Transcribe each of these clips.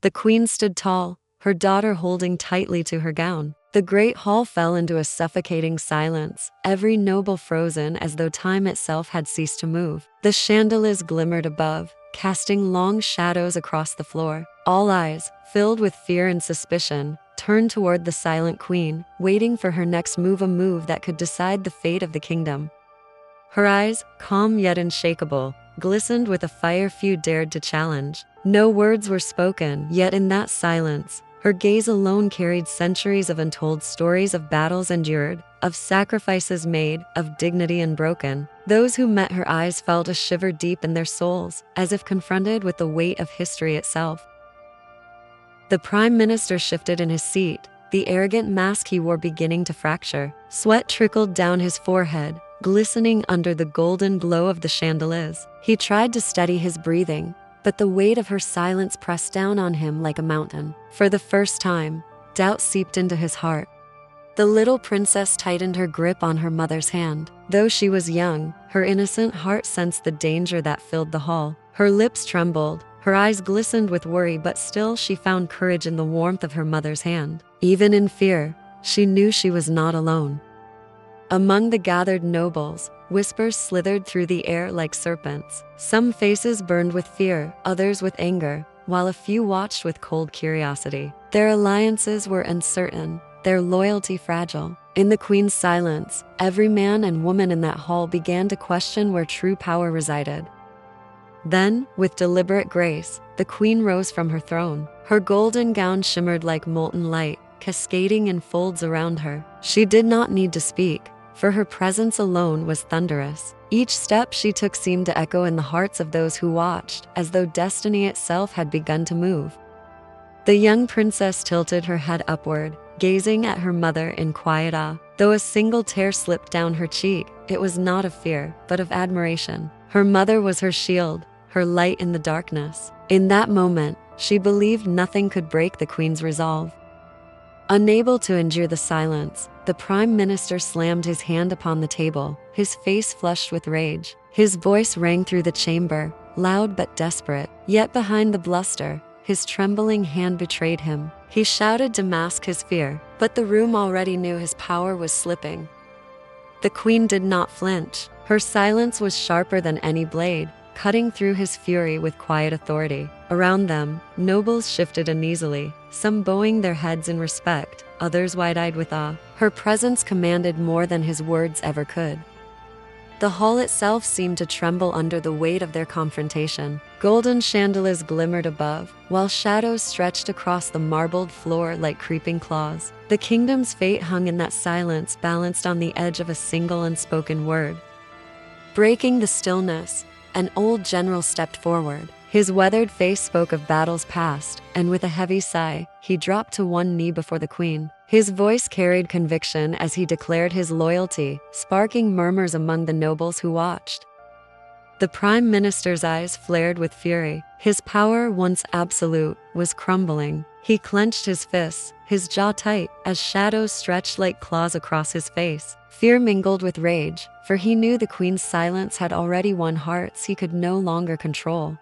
The queen stood tall, her daughter holding tightly to her gown. The great hall fell into a suffocating silence, every noble frozen as though time itself had ceased to move. The chandeliers glimmered above, casting long shadows across the floor. All eyes, filled with fear and suspicion, turned toward the silent queen, waiting for her next move, a move that could decide the fate of the kingdom. Her eyes, calm yet unshakable, glistened with a fire few dared to challenge. No words were spoken, yet in that silence, her gaze alone carried centuries of untold stories of battles endured, of sacrifices made, of dignity unbroken. Those who met her eyes felt a shiver deep in their souls, as if confronted with the weight of history itself. The prime minister shifted in his seat, the arrogant mask he wore beginning to fracture. Sweat trickled down his forehead, glistening under the golden glow of the chandeliers. He tried to steady his breathing, but the weight of her silence pressed down on him like a mountain. For the first time, doubt seeped into his heart. The little princess tightened her grip on her mother's hand. Though she was young, her innocent heart sensed the danger that filled the hall. Her lips trembled, her eyes glistened with worry, but still she found courage in the warmth of her mother's hand. Even in fear, she knew she was not alone. Among the gathered nobles, whispers slithered through the air like serpents. Some faces burned with fear, others with anger, while a few watched with cold curiosity. Their alliances were uncertain, their loyalty fragile. In the queen's silence, every man and woman in that hall began to question where true power resided. Then, with deliberate grace, the queen rose from her throne. Her golden gown shimmered like molten light, cascading in folds around her. She did not need to speak, for her presence alone was thunderous. Each step she took seemed to echo in the hearts of those who watched, as though destiny itself had begun to move. The young princess tilted her head upward, gazing at her mother in quiet awe. Though a single tear slipped down her cheek, it was not of fear, but of admiration. Her mother was her shield, her light in the darkness. In that moment, she believed nothing could break the queen's resolve. Unable to endure the silence, the prime minister slammed his hand upon the table, his face flushed with rage. His voice rang through the chamber, loud but desperate. Yet behind the bluster, his trembling hand betrayed him. He shouted to mask his fear, but the room already knew his power was slipping. The queen did not flinch. Her silence was sharper than any blade, cutting through his fury with quiet authority. Around them, nobles shifted uneasily, some bowing their heads in respect, others wide-eyed with awe. Her presence commanded more than his words ever could. The hall itself seemed to tremble under the weight of their confrontation. Golden chandeliers glimmered above, while shadows stretched across the marbled floor like creeping claws. The kingdom's fate hung in that silence, balanced on the edge of a single unspoken word. Breaking the stillness, an old general stepped forward. His weathered face spoke of battles past, and with a heavy sigh, he dropped to one knee before the queen. His voice carried conviction as he declared his loyalty, sparking murmurs among the nobles who watched. The prime minister's eyes flared with fury. His power, once absolute, was crumbling. He clenched his fists, his jaw tight, as shadows stretched like claws across his face. Fear mingled with rage, for he knew the queen's silence had already won hearts he could no longer control.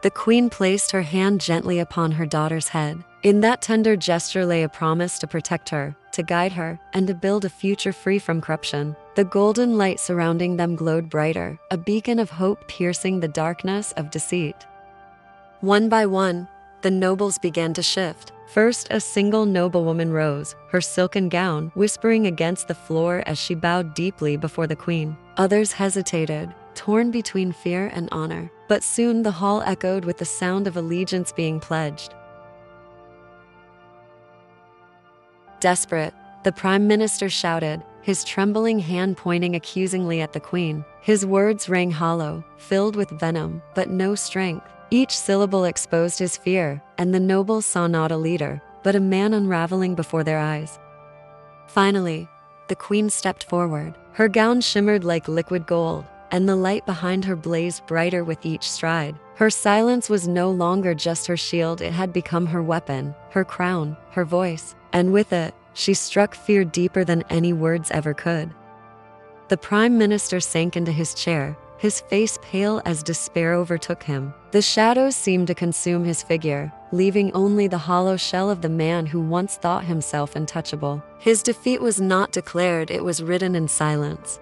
The queen placed her hand gently upon her daughter's head. In that tender gesture lay a promise to protect her, to guide her, and to build a future free from corruption. The golden light surrounding them glowed brighter, a beacon of hope piercing the darkness of deceit. One by one, the nobles began to shift. First, a single noblewoman rose, her silken gown whispering against the floor as she bowed deeply before the queen. Others hesitated, torn between fear and honor. But soon the hall echoed with the sound of allegiance being pledged. Desperate, the prime minister shouted, his trembling hand pointing accusingly at the queen. His words rang hollow, filled with venom, but no strength. Each syllable exposed his fear, and the nobles saw not a leader, but a man unraveling before their eyes. Finally, the queen stepped forward. Her gown shimmered like liquid gold, and the light behind her blazed brighter with each stride. Her silence was no longer just her shield, it had become her weapon, her crown, her voice. And with it, she struck fear deeper than any words ever could. The prime minister sank into his chair, his face pale as despair overtook him. The shadows seemed to consume his figure, leaving only the hollow shell of the man who once thought himself untouchable. His defeat was not declared, it was written in silence.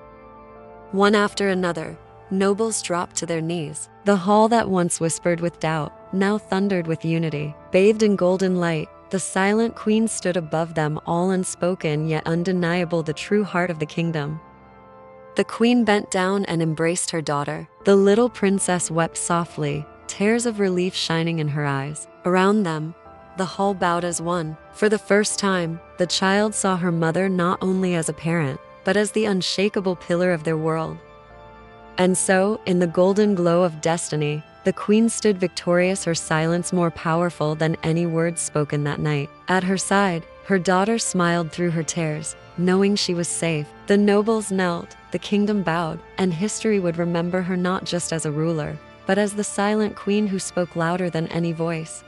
One after another, nobles dropped to their knees. The hall that once whispered with doubt now thundered with unity. Bathed in golden light, the silent queen stood above them all, unspoken yet undeniable, the true heart of the kingdom. The queen bent down and embraced her daughter. The little princess wept softly, tears of relief shining in her eyes. Around them, the hall bowed as one. For the first time, the child saw her mother not only as a parent, but as the unshakable pillar of their world. And so, in the golden glow of destiny, the queen stood victorious, her silence more powerful than any words spoken that night. At her side, her daughter smiled through her tears, knowing she was safe. The nobles knelt, the kingdom bowed, and history would remember her not just as a ruler, but as the silent queen who spoke louder than any voice.